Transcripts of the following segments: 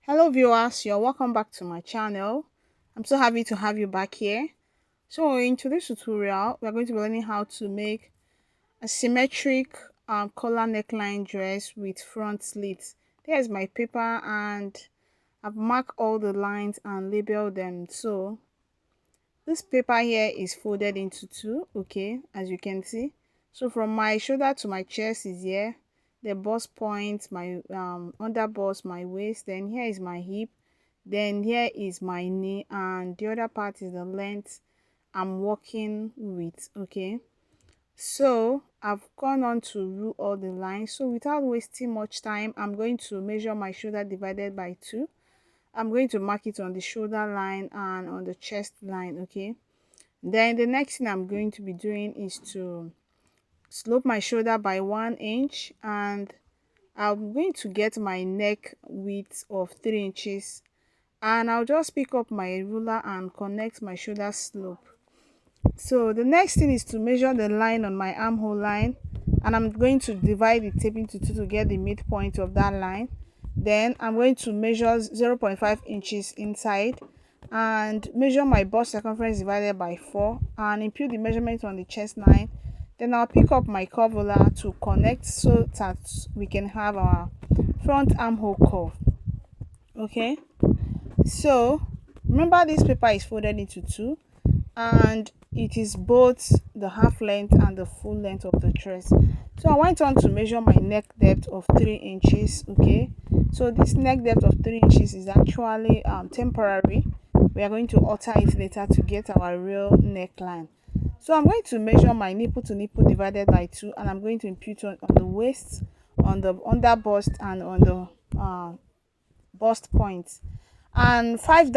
Hello viewers, you're welcome back to my channel. I'm so happy to have you back here. So in today's tutorial, we're going to be learning how to make a symmetric collar neckline dress with front slits. There's my paper and I've marked all the lines and labeled them. So this paper here is folded into two, okay, as you can see. So from my shoulder to my chest is here, the bust point, my under bust, my waist, then here is my hip, then here is my knee, and the other part is the length I'm working with, okay. So I've gone on to rule all the lines. So without wasting much time, I'm going to measure my shoulder divided by 2. I'm going to mark it on the shoulder line and on the chest line, okay. Then the next thing I'm going to be doing is to slope my shoulder by 1 inch, and I'm going to get my neck width of 3 inches, and I'll just pick up my ruler and connect my shoulder slope. So the next thing is to measure the line on my armhole line, and I'm going to divide the tape into 2 to get the midpoint of that line. Then I'm going to measure 0.5 inches inside and measure my bust circumference divided by 4 and impute the measurement on the chest line. Then I'll pick up my curve ruler to connect so that we can have our front armhole curve. Okay, so remember this paper is folded into 2 and it is both the half length and the full length of the dress. So I went on to measure my neck depth of 3 inches. Okay, so this neck depth of 3 inches is actually temporary. We are going to alter it later to get our real neckline. So I'm going to measure my nipple to nipple divided by 2, and I'm going to impute on the waist, on the under bust, and on the bust point. And 5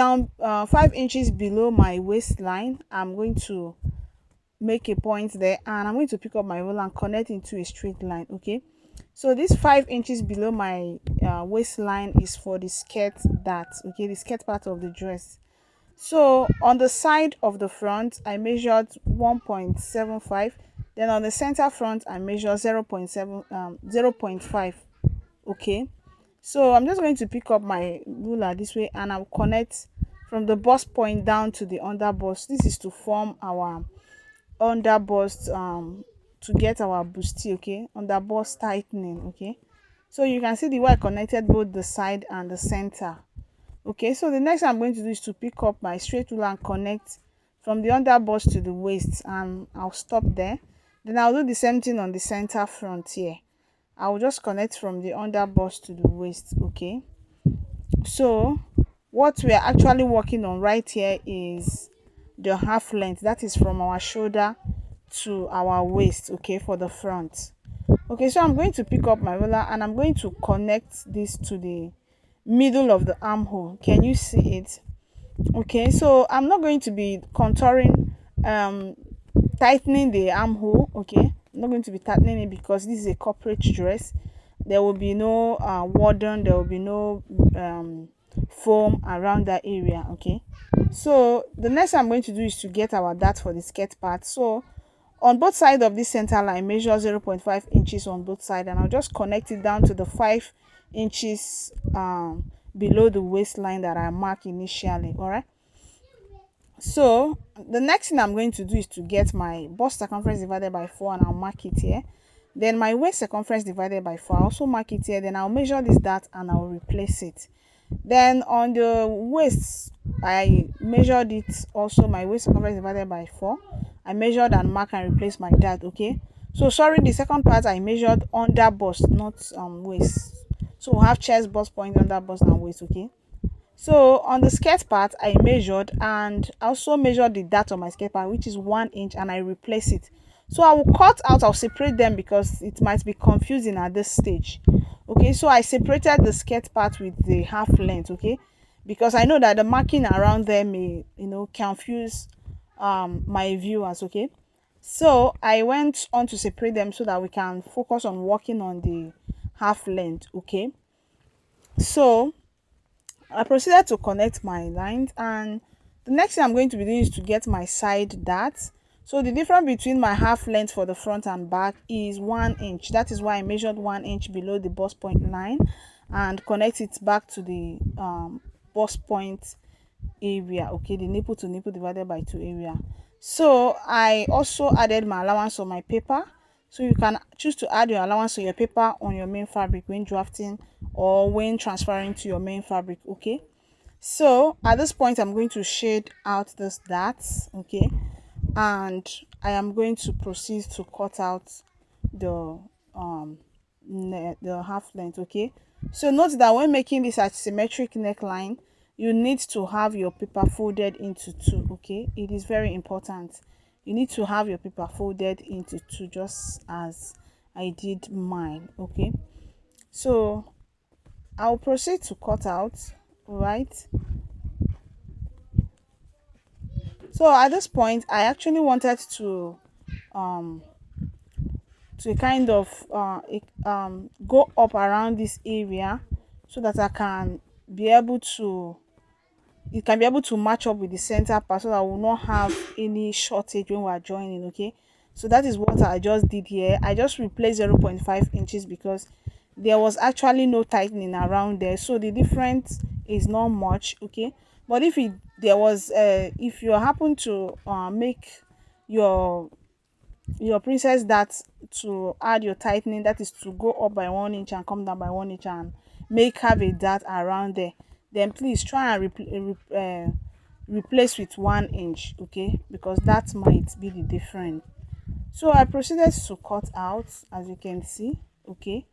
inches below my waistline, I'm going to make a point there, and I'm going to pick up my ruler and connect into a straight line. Okay, so this 5 inches below my waistline is for the skirt dart, okay, the skirt part of the dress. So on the side of the front I measured 1.75, then on the center front I measured 0.5. Okay, so I'm just going to pick up my ruler this way and I'll connect from the bust point down to the under bust. This is to form our under bust to get our bustier, okay, under bust tightening. Okay, so you can see the way I connected both the side and the center. Okay, so the next thing I'm going to do is to pick up my straight ruler and connect from the under bust to the waist, and I'll stop there. Then I'll do the same thing on the center front here. I'll just connect from the under bust to the waist. Okay, so what we are actually working on right here is the half length, that is from our shoulder to our waist, okay, for the front. Okay, so I'm going to pick up my ruler and I'm going to connect this to the middle of the armhole. Can you see it? Okay, so I'm not going to be contouring tightening the armhole. Okay, I'm not going to be tightening it because this is a corporate dress. There will be no warden, there will be no foam around that area. Okay, so the next I'm going to do is to get our dart for the skirt part. So on both sides of this center line, measure 0.5 inches on both sides, and I'll just connect it down to the 5 inches below the waistline that I marked initially. All right, so the next thing I'm going to do is to get my bust circumference divided by 4, and I'll mark it here. Then my waist circumference divided by 4, I'll also mark it here. Then I'll measure this dart and I'll replace it. Then on the waist I measured it also, my waist circumference divided by 4. I measured and mark and replace my dart. Okay, so sorry, the second part I measured under bust, not waist. So we'll have chest, bust point, under bust and waist. Okay, so on the skirt part I measured and also measured the dart on my skirt part, which is 1 inch, and I replace it. So I will cut out, I'll separate them because it might be confusing at this stage. Okay, so I separated the skirt part with the half length. Okay, because I know that the marking around there may confuse my viewers. Okay, so I went on to separate them so that we can focus on working on the half length. Okay, so I proceeded to connect my lines, and the next thing I'm going to be doing is to get my side dart. So the difference between my half length for the front and back is 1 inch. That is why I measured 1 inch below the bust point line, and connect it back to the bust point area, okay, the nipple to nipple divided by 2 area. So I also added my allowance on my paper. So you can choose to add your allowance on your paper on your main fabric when drafting or when transferring to your main fabric, okay. So at this point I'm going to shade out this dots, okay, and I am going to proceed to cut out the the half length, okay. So note that when making this asymmetric neckline, you need to have your paper folded into two, okay. It is very important. You need to have your paper folded into two, just as I did mine, okay. So I'll proceed to cut out, right. So at this point I actually wanted um kind of go up around this area so that I can be able to it can be able to match up with the center part, so that we will not have any shortage when we are joining, okay. So that is what I just did here. I just replaced 0.5 inches because there was actually no tightening around there, so the difference is not much, okay. But if it there was if you happen to make your princess that to add your tightening, that is to go up by 1 inch and come down by 1 inch and make have a dart around there, then please try and replace with 1 inch, okay, because that might be the difference. So I proceeded to cut out, as you can see, okay.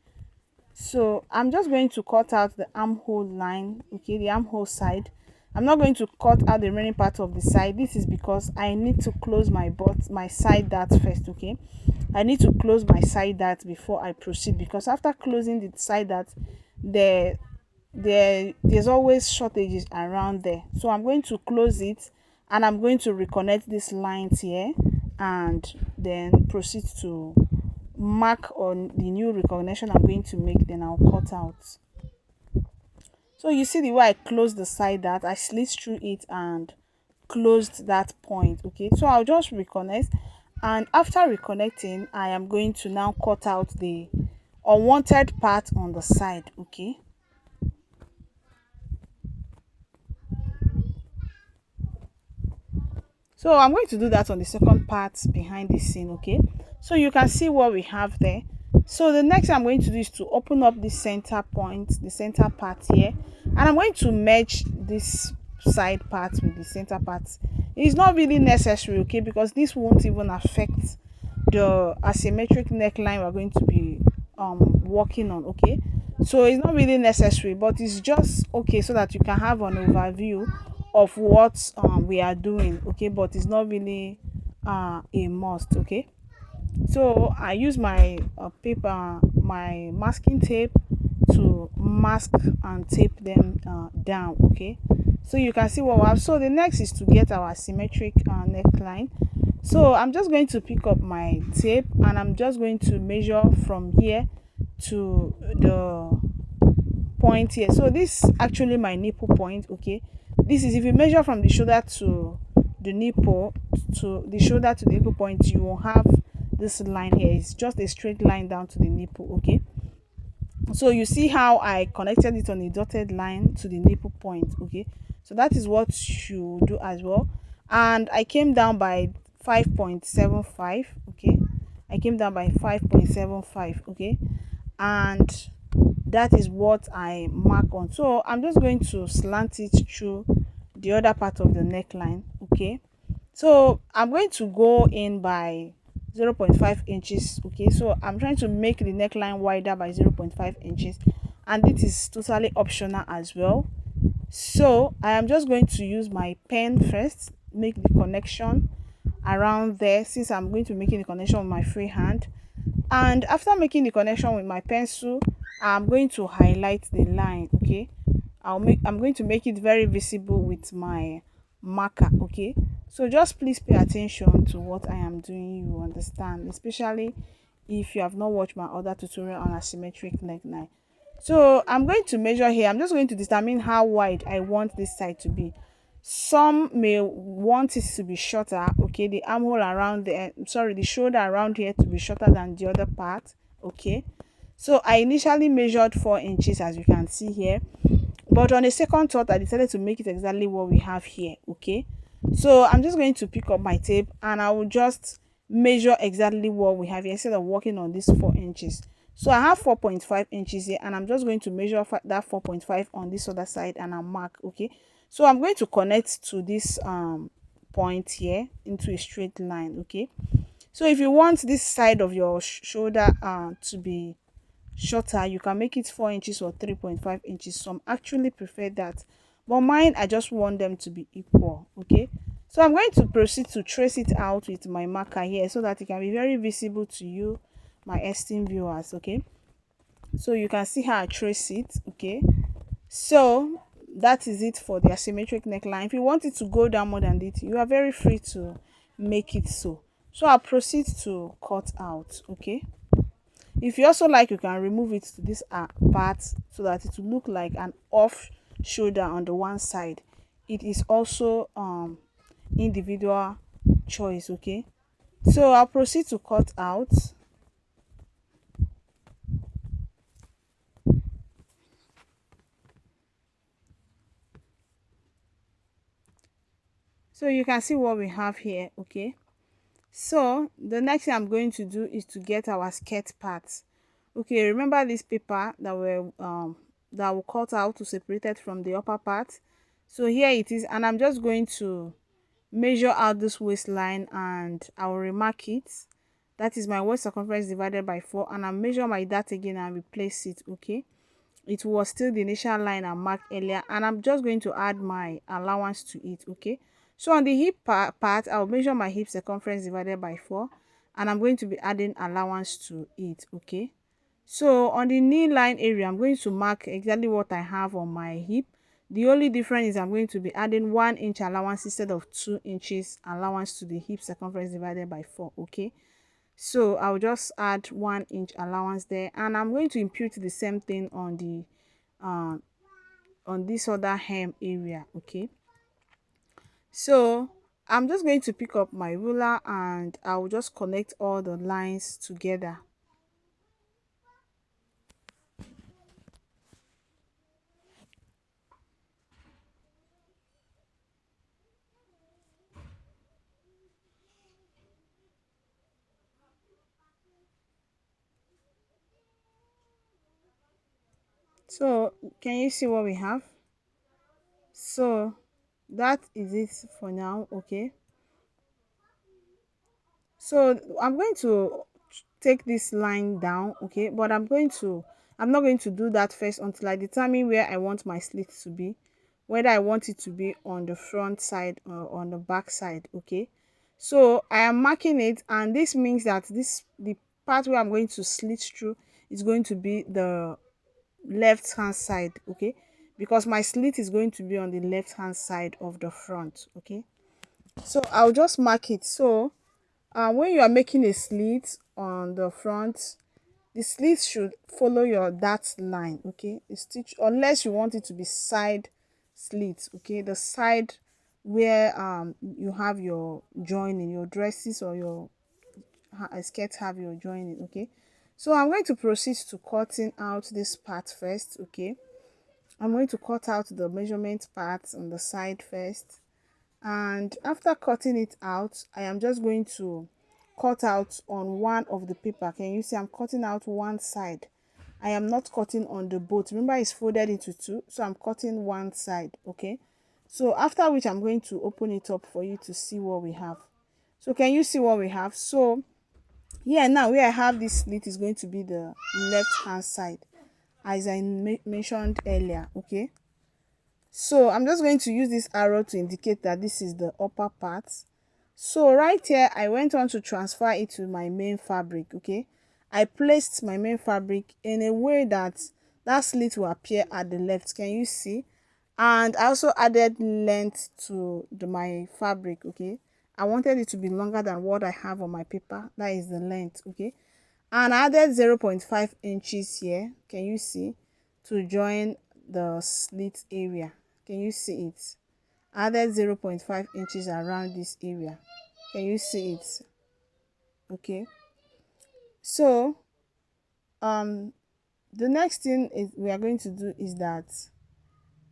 So I'm just going to cut out the armhole line, okay, the armhole side. I'm not going to cut out the remaining part of the side. This is because I need to close my side dart first, okay. I need to close my side dart before I proceed, because after closing the side dart, there there's always shortages around there. So I'm going to close it and I'm going to reconnect these lines here and then proceed to mark on the new recognition I'm going to make, then I'll cut out. So you see the way I closed the side that I slit through it and closed that point, okay. So I'll just reconnect, and after reconnecting I am going to now cut out the unwanted part on the side, okay. So I'm going to do that on the second part behind the scene, okay. So you can see what we have there. So the next thing I'm going to do is to open up the center point, the center part here, and I'm going to merge this side part with the center part. It's not really necessary, okay, because this won't even affect the asymmetric neckline we're going to be working on, okay. So it's not really necessary, but it's just okay so that you can have an overview of what we are doing, okay, but it's not really a must, okay. So I use my paper, my masking tape, to mask and tape them down, okay. So you can see what we have. So the next is to get our symmetric neckline. So I'm just going to pick up my tape and I'm just going to measure from here to the point here. So this is actually my nipple point, okay. This is, if you measure from the shoulder to the nipple, to the shoulder to the nipple point, you will have this line here. It's just a straight line down to the nipple, okay. So you see how I connected it on a dotted line to the nipple point, okay. So that is what you do as well. And I came down by 5.75, okay. I came down by 5.75, okay. And that is what I mark on. So I'm just going to slant it through the other part of the neckline, okay. So I'm going to go in by 0.5 inches, okay. So I'm trying to make the neckline wider by 0.5 inches, and this is totally optional as well. So I am just going to use my pen first, make the connection around there, since I'm going to be making the connection with my free hand. And after making the connection with my pencil, I'm going to highlight the line, okay. I'm going to make it very visible with my marker, okay. So just please pay attention to what I am doing, you understand, especially if you have not watched my other tutorial on asymmetric neckline. So I'm going to measure here. I'm just going to determine how wide I want this side to be. Some may want it to be shorter, okay, the armhole around the sorry, the shoulder around here to be shorter than the other part, okay. So I initially measured 4 inches, as you can see here, but on a second thought I decided to make it exactly what we have here. Okay, so I'm just going to pick up my tape and I will just measure exactly what we have here instead of working on this 4 inches. So I have 4.5 inches here and I'm just going to measure that 4.5 on this other side and I'll mark. Okay, so I'm going to connect to this point here into a straight line. Okay, so if you want this side of your shoulder to be shorter, you can make it 4 inches or 3.5 inches. Some actually prefer that, but mine, I just want them to be equal. Okay, so I'm going to proceed to trace it out with my marker here so that it can be very visible to you, my esteemed viewers. Okay, so you can see how I trace it. Okay, so that is it for the asymmetric neckline. If you want it to go down more than it, you are very free to make it so I'll proceed to cut out. Okay, if you also like, you can remove it to this part so that it will look like an off shoulder on the one side. It is also individual choice. Okay, so I'll proceed to cut out. So you can see what we have here. Okay, so the next thing I'm going to do is to get our skirt part. Okay, remember this paper that we cut out to separate it from the upper part. So here it is, and I'm just going to measure out this waistline and I'll remark it. That is my waist circumference divided by 4, and I'll measure my dart again and replace it. Okay, it was still the initial line I marked earlier, and I'm just going to add my allowance to it. Okay, so on the hip part, I'll measure my hip circumference divided by 4, and I'm going to be adding allowance to it. Okay, so on the knee line area, I'm going to mark exactly what I have on my hip. The only difference is I'm going to be adding 1 inch allowance instead of 2 inches allowance to the hip circumference divided by 4. Okay, so I'll just add 1 inch allowance there, and I'm going to impute the same thing uh, on this other hem area. Okay, so I'm just going to pick up my ruler and I'll just connect all the lines together. So can you see what we have? So that is it for now. Okay, so I'm going to take this line down. Okay, but I'm not going to do that first until I determine where I want my slit to be, whether I want it to be on the front side or on the back side. Okay, so I am marking it, and this means that the part where I'm going to slit through is going to be the left hand side. Okay, because my slit is going to be on the left hand side of the front. Okay, so I'll just mark it. So when you are making a slit on the front, the slit should follow your dart line. Okay, the stitch, unless you want it to be side slit. Okay, the side where you have your joining, your dresses or your skirt have your joining. Okay, so I'm going to proceed to cutting out this part first. Okay, I'm going to cut out the measurement parts on the side first, and after cutting it out, I am just going to cut out on one of the paper. Can you see I'm cutting out one side? I am not cutting on the both. Remember, it's folded into two, so I'm cutting one side. Okay, so after which I'm going to open it up for you to see what we have. So can you see what we have? So here now, where I have this slit is going to be the left hand side, as I mentioned earlier. Okay, so I'm just going to use this arrow to indicate that this is the upper part. So right here, I went on to transfer it to my main fabric. Okay, I placed my main fabric in a way that that slit will appear at the left. Can you see? And I also added length to my fabric. Okay, I wanted it to be longer than what I have on my paper. That is the length. Okay, and I added 0.5 inches here. Can you see? To join the slit area. Can you see it? Added 0.5 inches around this area. Can you see it? Okay, so The next thing is we are going to do is that,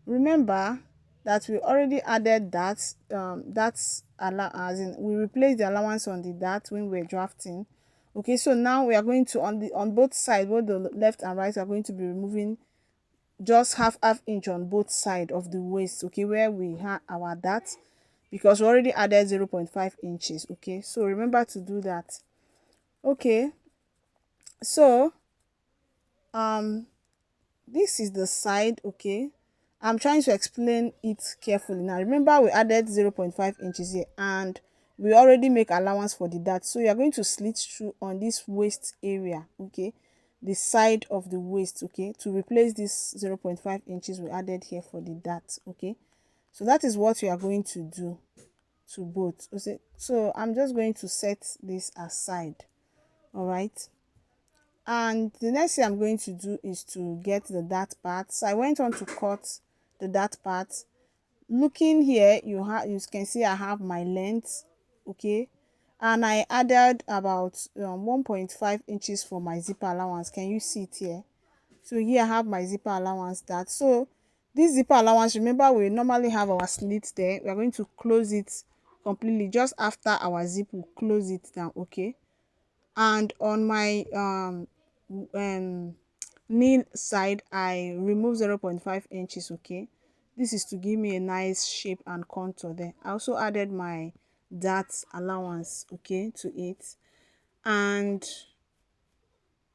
remember that we already added that that's allow as in we replaced the allowance on the that when we're drafting. Okay, so now we are going to on both sides, both the left and right, we are going to be removing just half inch on both side of the waist, okay, where we have our that, because we already added 0.5 inches. Okay, so remember to do that. Okay, so um this is the side. Okay, I'm trying to explain it carefully now. Remember we added 0.5 inches here and we already make allowance for the dart, so you're going to slit through on this waist area. Okay, the side of the waist, okay, to replace this 0.5 inches we added here for the dart. Okay, so that is what we are going to do to both. Okay, so I'm just going to set this aside. All right, and the next thing I'm going to do is to get the dart part. So I went on to cut the dart part. Looking here, you can see I have my length. Okay, and I added about 1.5 inches for my zipper allowance. Can you see it here? So here I have my zipper allowance dart. So this zipper allowance, remember we normally have our slit there. We are going to close it completely just after our zip. Will close it down. Okay, and on my um knee side I remove 0.5 inches. Okay, this is to give me a nice shape and contour there. I also added my dart allowance, okay, to it, and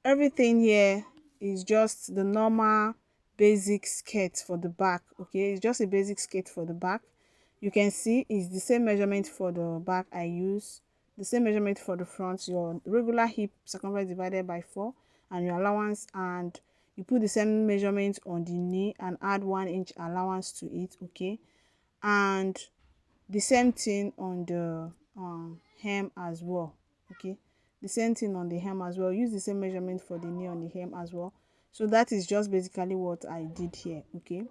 everything here is just the normal basic skirt for the back. Okay, it's just a basic skirt for the back. You can see it's the same measurement for the back I use, the same measurement for the front, your regular hip circumference divided by 4 and your allowance, and you put the same measurement on the knee and add 1 inch allowance to it. Okay, and the same thing on the hem as well. Okay, the same thing on the hem as well. Use the same measurement for the knee on the hem as well. So that is just basically what I did here. Okay,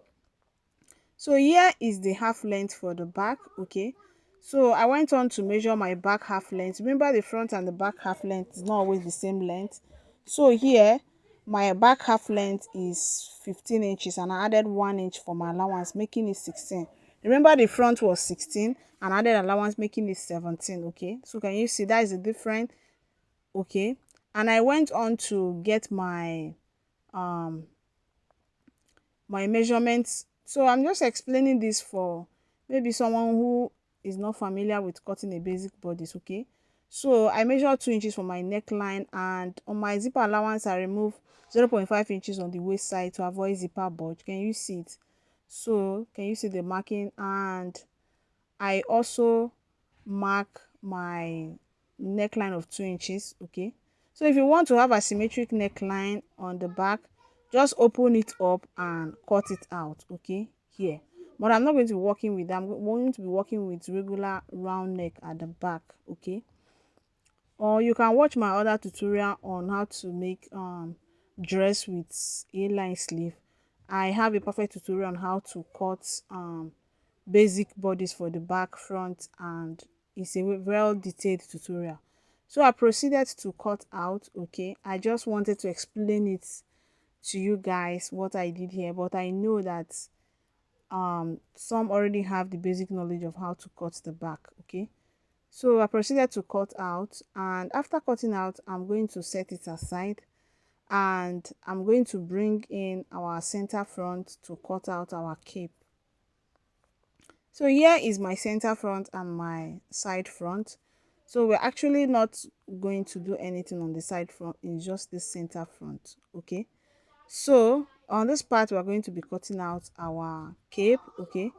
so here is the half length for the back. Okay, so I went on to measure my back half length. Remember the front and the back half length is not always the same length. So here my back half length is 15 inches and I added 1 inch for my allowance, making it 16. Remember the front was 16 and added allowance, making it 17. Okay, so can you see that is the difference? Okay, and I went on to get um my measurements. So I'm just explaining this for maybe someone who is not familiar with cutting a basic bodice. Okay, so I measured 2 inches for my neckline, and on my zipper allowance I remove 0.5 inches on the waist side to avoid zipper bulge. Can you see it? So can you see the marking? And I also mark my neckline of 2 inches. Okay, so if you want to have a symmetric neckline on the back, just open it up and cut it out. Okay, here, but I'm not going to be working with that. I'm going to be working with regular round neck at the back. Okay, or you can watch my other tutorial on how to make dress with a-line sleeve. I have a perfect tutorial on how to cut basic bodies for the back, front, and it's a well detailed tutorial. So I proceeded to cut out. Okay, I just wanted to explain it to you guys what I did here, but I know that some already have the basic knowledge of how to cut the back. Okay, so I proceeded to cut out, and after cutting out I'm going to set it aside, and I'm going to bring in our center front to cut out our cape. So here is my center front and my side front. So we're actually not going to do anything on the side front, it's just the center front. Okay, so on this part we're going to be cutting out our cape. Okay,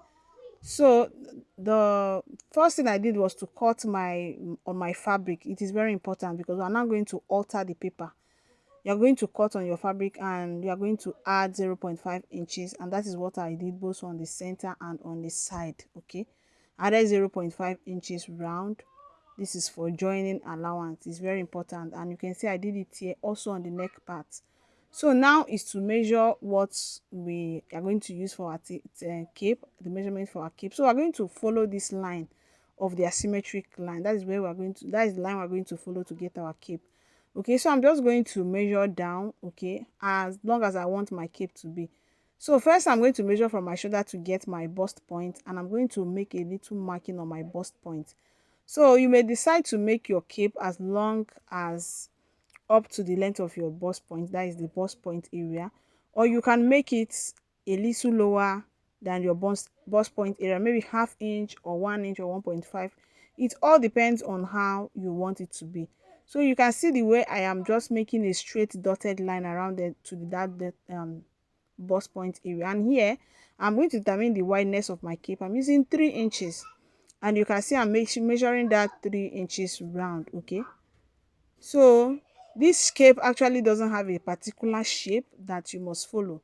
so the first thing I did was to cut my on my fabric. It is very important because we're now going to alter the paper. You're going to cut on your fabric and you are going to add 0.5 inches, and that is what I did both on the center and on the side. Okay, added 0.5 inches round. This is for joining allowance. It's very important, and you can see I did it here also on the neck part. So now is to measure what we are going to use for our cape, the measurement for our cape. So we're going to follow this line of the asymmetric line. That is where we're going to, that is the line we're going to follow to get our cape. Okay, so I'm just going to measure down, okay, as long as I want my cape to be. So first I'm going to measure from my shoulder to get my bust point, and I'm going to make a little marking on my bust point. So you may decide to make your cape as long as up to the length of your bust point, that is the bust point area, or you can make it a little lower than your bust point area, maybe half inch or 1 inch or 1.5. It all depends on how you want it to be. So you can see the way I am just making a straight dotted line around it to that bust point area, and here I'm going to determine the wideness of my cape. I'm using 3 inches, and you can see I'm measuring that 3 inches round. Okay, so this cape actually doesn't have a particular shape that you must follow.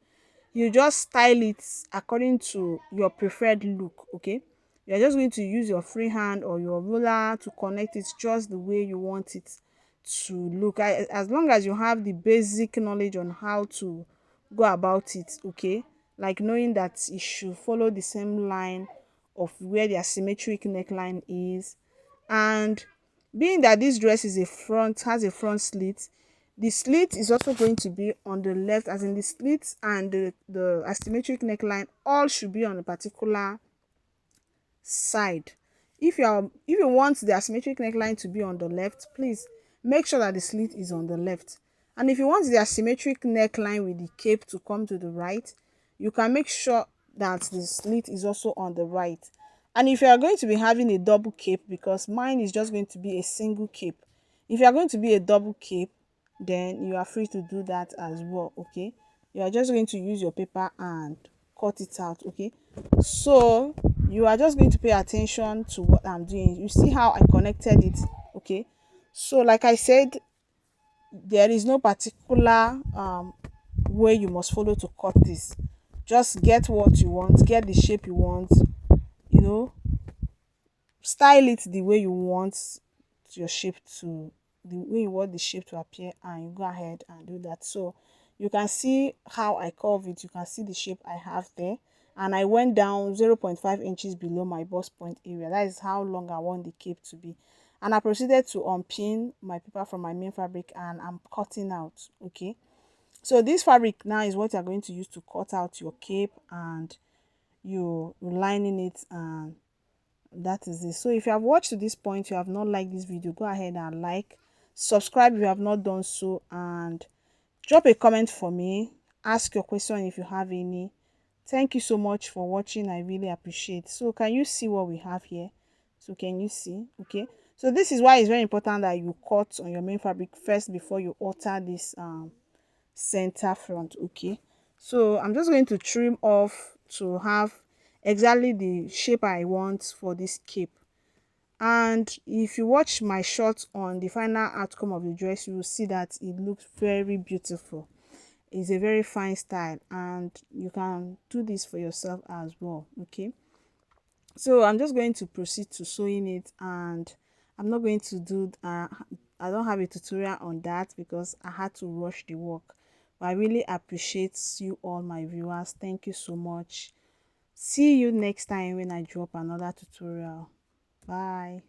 You just style it according to your preferred look. Okay, you're just going to use your free hand or your ruler to connect it just the way you want it to look. As long as you have the basic knowledge on how to go about it, okay, like knowing that it should follow the same line of where the asymmetric neckline is. And being that this dress is a front has a front slit, the slit is also going to be on the left, as in the slit and the asymmetric neckline all should be on a particular side. If you want the asymmetric neckline to be on the left, please make sure that the slit is on the left. And if you want the asymmetric neckline with the cape to come to the right, you can make sure that the slit is also on the right. And if you are going to be having a double cape, because mine is just going to be a single cape, if you are going to be a double cape, then you are free to do that as well. Okay, you are just going to use your paper and cut it out. Okay, so you are just going to pay attention to what I'm doing. You see how I connected it. Okay, so like I said, there is no particular way you must follow to cut this. Just get what you want, get the shape you want, you know, style it the way you want your shape to, the way you want the shape to appear, and you go ahead and do that. So you can see how I curve it, you can see the shape I have there, and I went down 0.5 inches below my bust point area. That is how long I want the cape to be. And I proceeded to unpin my paper from my main fabric, and I'm cutting out. Okay, so this fabric now is what you're going to use to cut out your cape, and you're lining it, and that is it. So if you have watched to this point, you have not liked this video, go ahead and like, subscribe if you have not done so, and drop a comment for me, ask your question if you have any. Thank you so much for watching, I really appreciate. So can you see what we have here? So can you see? Okay, so this is why it's very important that you cut on your main fabric first before you alter this center front. Okay, so I'm just going to trim off to have exactly the shape I want for this cape. And if you watch my shot on the final outcome of the dress, you will see that it looks very beautiful. It's a very fine style, and you can do this for yourself as well. Okay, so I'm just going to proceed to sewing it, and I'm not going to do I don't have a tutorial on that because I had to rush the work. But I really appreciate you all, my viewers. Thank you so much. See you next time when I drop another tutorial. Bye.